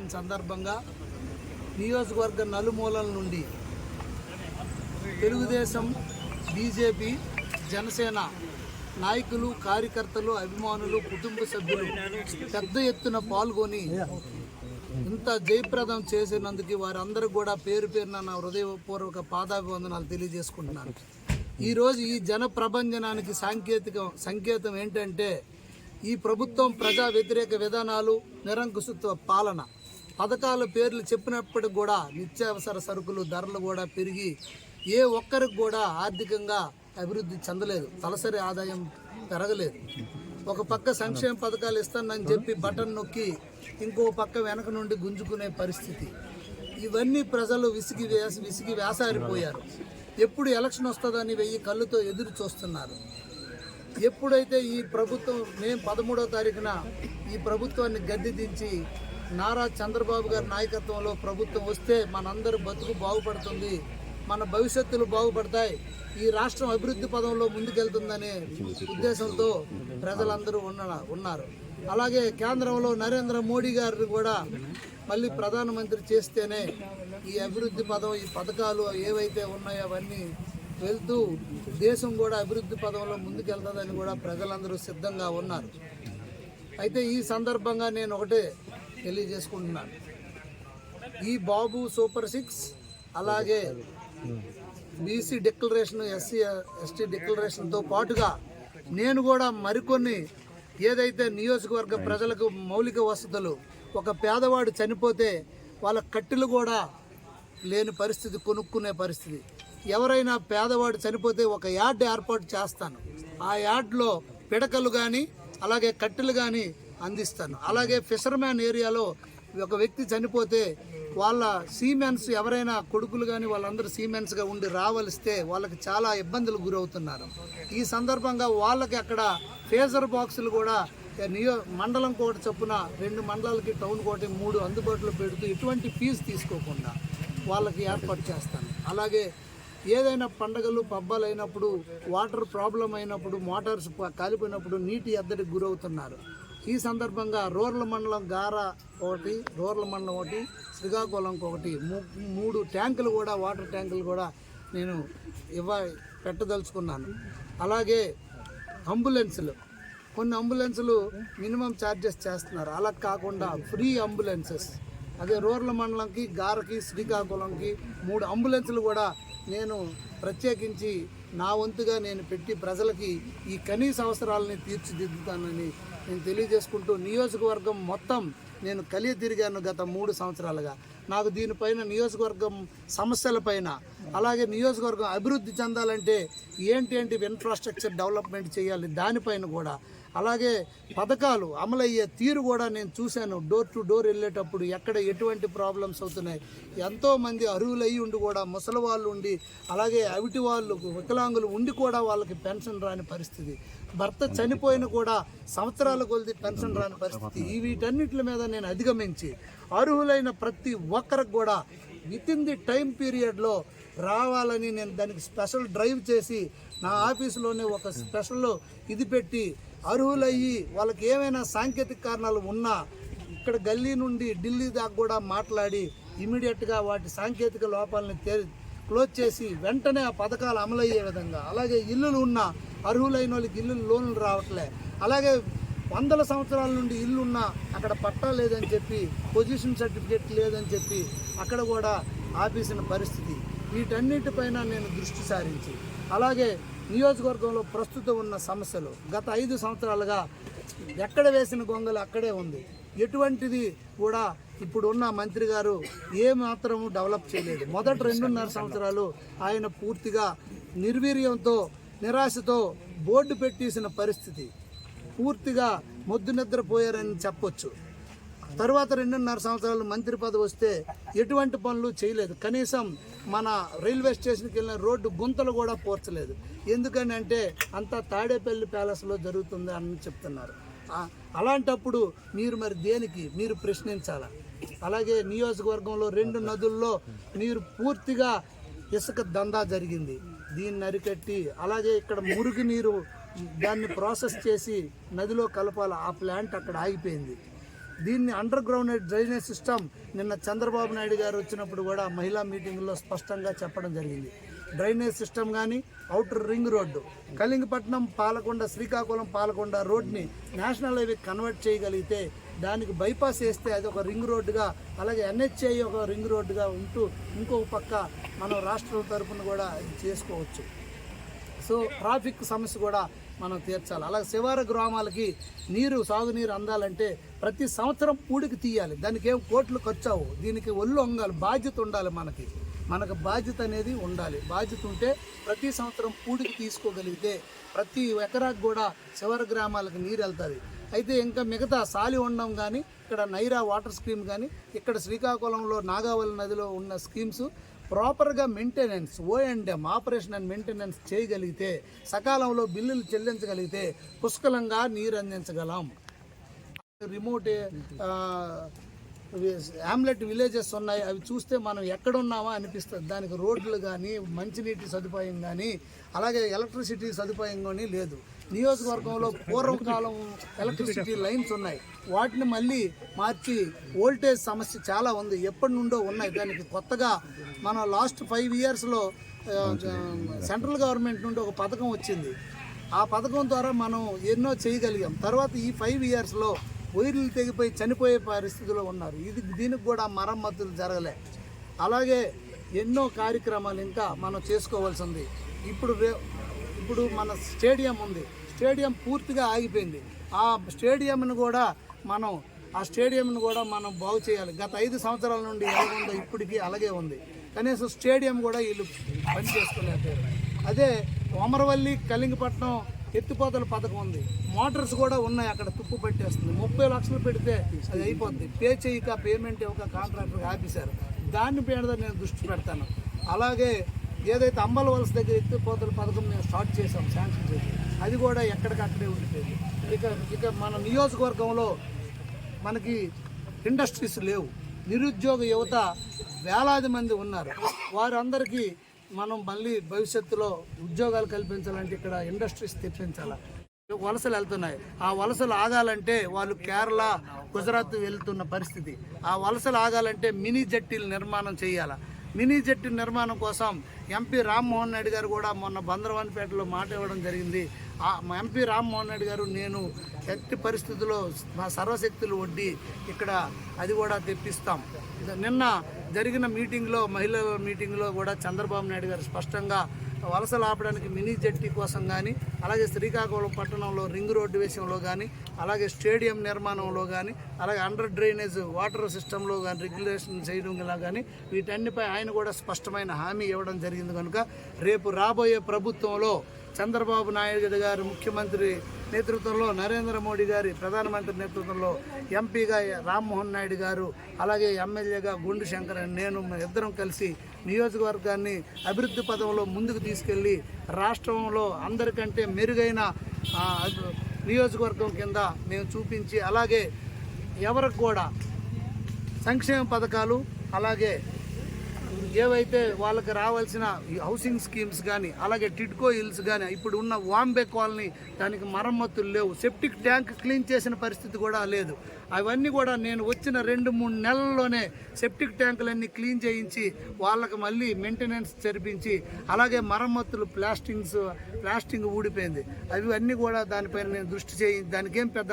చేసిన సందర్భంగా నియోజకవర్గ నలుమూలల నుండి తెలుగుదేశం, బీజేపీ, జనసేన నాయకులు, కార్యకర్తలు, అభిమానులు, కుటుంబ సభ్యులు పెద్ద ఎత్తున పాల్గొని ఇంత జయప్రదం చేసినందుకు వారందరూ కూడా పేరు పేరున నా హృదయపూర్వక పాదాభివందనాలు తెలియజేసుకుంటున్నాను. ఈరోజు ఈ జన ప్రభంజనానికి సంకేతం ఏంటంటే ఈ ప్రభుత్వం ప్రజా వ్యతిరేక విధానాలు, నిరంకుశత్వ పాలన, పథకాల పేర్లు చెప్పినప్పటికి కూడా నిత్యావసర సరుకులు ధరలు కూడా పెరిగి ఏ ఒక్కరికి కూడా ఆర్థికంగా అభివృద్ధి చెందలేదు, తలసరి ఆదాయం పెరగలేదు. ఒక పక్క సంక్షేమ పథకాలు ఇస్తానని చెప్పి బటన్ నొక్కి ఇంకో పక్క వెనక నుండి గుంజుకునే పరిస్థితి. ఇవన్నీ ప్రజలు విసిగి వేసారిపోయారు. ఎప్పుడు ఎలక్షన్ వస్తుందని 1000 కళ్ళుతో ఎదురు చూస్తున్నారు. ఎప్పుడైతే ఈ ప్రభుత్వం మే 13వ తారీఖున ఈ ప్రభుత్వాన్ని గద్దె దించి నారా చంద్రబాబు గారి నాయకత్వంలో ప్రభుత్వం వస్తే మనందరి బతుకు బాగుపడుతుంది, మన భవిష్యత్తులు బాగుపడతాయి, ఈ రాష్ట్రం అభివృద్ధి పదంలో ముందుకెళ్తుందనే ఉద్దేశంతో ప్రజలందరూ ఉన్నారు. అలాగే కేంద్రంలో నరేంద్ర మోడీ గారు కూడా మళ్ళీ ప్రధానమంత్రి చేస్తేనే ఈ అభివృద్ధి పదం, ఈ పథకాలు ఏవైతే ఉన్నాయో అవన్నీ వెళ్తూ దేశం కూడా అభివృద్ధి పదంలో ముందుకెళ్తుందని కూడా ప్రజలందరూ సిద్ధంగా ఉన్నారు. అయితే ఈ సందర్భంగా నేను ఒకటే తెలియజేసుకుంటున్నాను. ఈ బాబు సూపర్ 6 అలాగే బీసీ డిక్లరేషన్, ఎస్సీ ఎస్టీ డిక్లరేషన్తో పాటుగా నేను కూడా మరికొన్ని ఏదైతే నియోజకవర్గ ప్రజలకు మౌలిక వసతులు, ఒక పేదవాడు చనిపోతే వాళ్ళ కట్టెలు కూడా లేని పరిస్థితి, కొనుక్కునే పరిస్థితి, ఎవరైనా పేదవాడు చనిపోతే ఒక యార్డ్ ఏర్పాటు చేస్తాను. ఆ యార్డ్లో పిడకలు కానీ అలాగే కట్టెలు కానీ అందిస్తాను. అలాగే ఫిషర్మ్యాన్ ఏరియాలో ఒక వ్యక్తి చనిపోతే వాళ్ళ సీమెన్స్ ఎవరైనా కొడుకులు కానీ వాళ్ళందరూ సీమెన్స్గా ఉండి రావలిస్తే వాళ్ళకి చాలా ఇబ్బందులు గురవుతున్నారు. ఈ సందర్భంగా వాళ్ళకి అక్కడ ఫేజర్ బాక్సులు కూడా మండలం కోటి చొప్పున 2 మండలాలకి టౌన్ కోటి 3 అందుబాటులో పెడుతూ ఎటువంటి ఫీజు తీసుకోకుండా వాళ్ళకి ఏర్పాటు చేస్తాను. అలాగే ఏదైనా పండగలు పబ్బాలు అయినప్పుడు, వాటర్ ప్రాబ్లం అయినప్పుడు, మోటార్స్ కాలిపోయినప్పుడు నీటి ఎద్దడికి గురవుతున్నారు. ఈ సందర్భంగా రూరల్ మండలం గారా ఒకటి, రూరల్ మండలం ఒకటి, శ్రీకాకుళంకి ఒకటి 3 ట్యాంకులు కూడా, వాటర్ ట్యాంకులు కూడా నేను పెట్టదలుచుకున్నాను. అలాగే అంబులెన్సులు, కొన్ని అంబులెన్సులు మినిమం ఛార్జెస్ చేస్తున్నారు, అలా కాకుండా ఫ్రీ అంబులెన్సెస్, అదే రూరల్ మండలంకి, గారకి, శ్రీకాకుళంకి 3 అంబులెన్సులు కూడా నేను ప్రత్యేకించి నా వంతుగా నేను పెట్టి ప్రజలకి ఈ కనీస అవసరాలని తీర్చిదిద్దుతానని నేను తెలియజేసుకుంటూ, నియోజకవర్గం మొత్తం నేను కలియ తిరిగాను గత 3 సంవత్సరాలుగా. నాకు దీనిపైన నియోజకవర్గం సమస్యలపైన, అలాగే నియోజకవర్గం అభివృద్ధి చెందాలంటే ఏంటి ఇన్ఫ్రాస్ట్రక్చర్ డెవలప్మెంట్ చేయాలి దానిపైన కూడా, అలాగే పథకాలు అమలయ్యే తీరు కూడా నేను చూశాను. డోర్ టు డోర్ వెళ్ళేటప్పుడు ఎక్కడ ఎటువంటి ప్రాబ్లమ్స్ అవుతున్నాయి, ఎంతోమంది అర్హులయ్యి ఉండి కూడా ముసలి వాళ్ళు ఉండి, అలాగే అవిటి వాళ్ళు, వికలాంగులు ఉండి కూడా వాళ్ళకి పెన్షన్ రాని పరిస్థితి, భర్త చనిపోయిన కూడా సంవత్సరాల కొద్ది పెన్షన్ రాని పరిస్థితి. వీటన్నిటి మీద నేను అధిగమించి అర్హులైన ప్రతి ఒక్కరికి కూడా వితిన్ ది టైం పీరియడ్లో రావాలని నేను దానికి స్పెషల్ డ్రైవ్ చేసి నా ఆఫీసులోనే ఒక స్పెషల్ ఇది పెట్టి అర్హులయ్యి వాళ్ళకి ఏమైనా సాంకేతిక కారణాలు ఉన్నా ఇక్కడ గల్లీ నుండి ఢిల్లీ దాకా కూడా మాట్లాడి ఇమీడియట్గా వాటి సాంకేతిక లోపాలని క్లోజ్ చేసి వెంటనే ఆ పథకాలు అమలయ్యే విధంగా, అలాగే ఇల్లులు ఉన్న అర్హులైన వాళ్ళకి ఇల్లు లోన్లు రావట్లే, అలాగే 100 సంవత్సరాల నుండి ఇల్లు ఉన్నా అక్కడ పట్టా లేదని చెప్పి, పొజిషన్ సర్టిఫికేట్ లేదని చెప్పి అక్కడ కూడా ఆపేసిన పరిస్థితి. వీటన్నిటిపైన నేను దృష్టి సారించి, అలాగే నియోజకవర్గంలో ప్రస్తుతం ఉన్న సమస్యలు గత 5 సంవత్సరాలుగా ఎక్కడ వేసిన గొంగలు అక్కడే ఉంది. ఎటువంటిది కూడా ఇప్పుడున్న మంత్రి గారు ఏమాత్రం డెవలప్ చేయలేదు. మొదటి 2.5 సంవత్సరాలు ఆయన పూర్తిగా నిర్వీర్యంతో, నిరాశతో బోర్డు పెట్టేసిన పరిస్థితి, పూర్తిగా మొద్దు నిద్రపోయారని చెప్పొచ్చు. తర్వాత 2.5 సంవత్సరాలు మంత్రి పదవి వస్తే ఎటువంటి పనులు చేయలేదు. కనీసం మన రైల్వే స్టేషన్కి వెళ్ళిన రోడ్డు గుంతలు కూడా పోర్చలేదు. ఎందుకని అంటే అంతా తాడేపల్లి ప్యాలెస్లో జరుగుతుంది అని చెప్తున్నారు. అలాంటప్పుడు మీరు మరి దేనికి మీరు ప్రశ్నించాలా? అలాగే నియోజకవర్గంలో 2 నదుల్లో నీరు పూర్తిగా ఇసుక దందా జరిగింది, దీన్ని అరికట్టి, అలాగే ఇక్కడ మురుగు నీరు దాన్ని ప్రాసెస్ చేసి నదిలో కలపాలి, ఆ ప్లాంట్ అక్కడ ఆగిపోయింది. దీన్ని అండర్ గ్రౌండ్ డ్రైనేజ్ సిస్టమ్ నిన్న చంద్రబాబు నాయుడు గారు వచ్చినప్పుడు కూడా మహిళా మీటింగ్లో స్పష్టంగా చెప్పడం జరిగింది. డ్రైనేజ్ సిస్టమ్ కానీ, outer ring road, Kalingapatnam Palakonda, Srikakulam Palakonda రోడ్ని నేషనల్ హైవే కన్వర్ట్ చేయగలిగితే, దానికి బైపాస్ వేస్తే అది ఒక రింగ్ రోడ్డుగా, అలాగే NHI ఒక రింగ్ రోడ్డుగా ఉంటూ ఇంకొక పక్క మనం రాష్ట్రం తరఫున కూడా చేసుకోవచ్చు. సో ట్రాఫిక్ సమస్య కూడా మనం తీర్చాలి. అలాగే శివారు గ్రామాలకి సాగునీరు అందాలంటే ప్రతి సంవత్సరం పూడికి తీయాలి. దానికి ఏం కోట్లు ఖర్చు అవ్వవు. దీనికి ఒళ్ళు వంగాలి, బాధ్యత ఉండాలి. మనకు బాధ్యత అనేది ఉండాలి. బాధ్యత ఉంటే ప్రతి సంవత్సరం పూడికి తీసుకోగలిగితే ప్రతి ఎకరాకు కూడా శివారు గ్రామాలకు నీరు వెళ్తుంది. అయితే ఇంకా మిగతా సాలి ఉండం కానీ, ఇక్కడ నైరా వాటర్ స్కీమ్ కానీ, ఇక్కడ శ్రీకాకుళంలో నాగావళి నదిలో ఉన్న స్కీమ్స్ ప్రాపర్గా maintenance, O&M operation and maintenance చేయగలిగితే, సకాలంలో బిల్లులు చెల్లించగలిగితే పుష్కలంగా నీరు అందించగలం. రిమోట్ హ్యామ్లెట్ విలేజెస్ ఉన్నాయి, అవి చూస్తే మనం ఎక్కడున్నామా అనిపిస్తుంది. దానికి రోడ్లు కానీ, మంచినీటి సదుపాయం కానీ, అలాగే ఎలక్ట్రిసిటీ సదుపాయం కానీ లేదు. నియోజకవర్గంలో పూర్వకాలం ఎలక్ట్రిసిటీ లైన్స్ ఉన్నాయి, వాటిని మళ్ళీ మార్చి వోల్టేజ్ సమస్య చాలా ఉంది, ఎప్పటి నుండో ఉన్నాయి. దానికి కొత్తగా మన లాస్ట్ 5 ఇయర్స్లో సెంట్రల్ గవర్నమెంట్ నుండి ఒక పథకం వచ్చింది. ఆ పథకం ద్వారా మనం ఎన్నో చేయగలిగాం. తర్వాత ఈ 5 ఇయర్స్లో వైర్లు తెగిపోయి చనిపోయే పరిస్థితిలో ఉన్నారు. దీనికి కూడా మరమ్మతులు జరగలే. అలాగే ఎన్నో కార్యక్రమాలు ఇంకా మనం చేసుకోవాల్సింది. ఇప్పుడు మన స్టేడియం ఉంది, స్టేడియం పూర్తిగా ఆగిపోయింది. ఆ స్టేడియంను కూడా మనం బాగు చేయాలి. గత 5 సంవత్సరాల నుండి ఎలా ఉందో ఇప్పటికీ అలాగే ఉంది. కనీసం స్టేడియం కూడా వీళ్ళు పని చేసుకోలేకపోయారు. అదే అమరవల్లి, కళింగపట్నం ఎత్తిపోతల పథకం ఉంది, మోటార్స్ కూడా ఉన్నాయి, అక్కడ తుప్పు పెట్టేస్తుంది. 30 లక్షలు పెడితే అది అయిపోద్ది. పేమెంట్ ఇవ్వక కాంట్రాక్టర్కి ఆపేశారు. దాని మీద నేను దృష్టి పెడతాను. అలాగే ఏదైతే అంబల వలస దగ్గర ఎత్తిపోతల పథకం మేము స్టార్ట్ చేసాం, శాంక్షన్ చేసి, అది కూడా ఎక్కడికక్కడే ఉండిపోయింది. ఇక మన నియోజకవర్గంలో మనకి ఇండస్ట్రీస్ లేవు. నిరుద్యోగ యువత వేలాది మంది ఉన్నారు. వారందరికీ మనం మళ్ళీ భవిష్యత్తులో ఉద్యోగాలు కల్పించాలంటే ఇక్కడ ఇండస్ట్రీస్ తెప్పించాలి. వలసలు వెళ్తున్నాయి, ఆ వలసలు ఆగాలంటే వాళ్ళు కేరళ, గుజరాత్ వెళ్తున్న పరిస్థితి. ఆ వలసలు ఆగాలంటే మినీ జట్టీలు నిర్మాణం చేయాలి. మినీ జట్టి నిర్మాణం కోసం ఎంపీ రామ్మోహన్ నాయుడు గారు కూడా మొన్న బందరవానిపేటలో మాట ఇవ్వడం జరిగింది. ఎంపీ రామ్మోహన్ నాయుడు గారు, నేను ఎట్టి పరిస్థితుల్లో మా సర్వశక్తులు వడ్డీ ఇక్కడ అది కూడా తెప్పిస్తాం. నిన్న జరిగిన మీటింగ్లో, మహిళల మీటింగ్లో కూడా చంద్రబాబు నాయుడు గారు స్పష్టంగా వలసలు ఆపడానికి మినీ జట్టి కోసం కానీ, అలాగే శ్రీకాకుళం పట్టణంలో రింగ్ రోడ్డు విషయంలో కానీ, అలాగే స్టేడియం నిర్మాణంలో కానీ, అలాగే అండర్ డ్రైనేజ్ వాటర్ సిస్టంలో కానీ రెగ్యులేషన్ చేయడం కానీ, వీటన్నిపై ఆయన కూడా స్పష్టమైన హామీ ఇవ్వడం జరిగింది. కనుక రేపు రాబోయే ప్రభుత్వంలో చంద్రబాబు నాయుడు గారు ముఖ్యమంత్రి నేతృత్వంలో, నరేంద్ర మోడీ గారి ప్రధానమంత్రి నేతృత్వంలో, ఎంపీగా రామ్మోహన్ నాయుడు గారు, అలాగే ఎమ్మెల్యేగా గుండు శంకర్, నేను ఇద్దరం కలిసి నియోజకవర్గాన్ని అభివృద్ధి పదంలో ముందుకు తీసుకెళ్ళి రాష్ట్రంలో అందరికంటే మెరుగైన నియోజకవర్గం కింద మేము చూపించి, అలాగే ఎవరికి కూడా సంక్షేమ పథకాలు, అలాగే ఏవైతే వాళ్ళకి రావాల్సిన హౌసింగ్ స్కీమ్స్ కానీ, అలాగే టిడ్కో హిల్స్ కానీ, ఇప్పుడు ఉన్న వాంబే కాలనీ దానికి మరమ్మతులు లేవు. సెప్టిక్ ట్యాంక్ క్లీన్ చేసిన పరిస్థితి కూడా లేదు. అవన్నీ కూడా నేను వచ్చిన 2-3 నెలల్లోనే సెప్టిక్ ట్యాంకులన్నీ క్లీన్ చేయించి వాళ్ళకి మళ్ళీ మెయింటెనెన్స్ జరిపించి, అలాగే మరమ్మతులు, ప్లాస్టింగ్ ఊడిపోయింది, అవి అన్నీ కూడా దానిపైన నేను దృష్టి దానికేం పెద్ద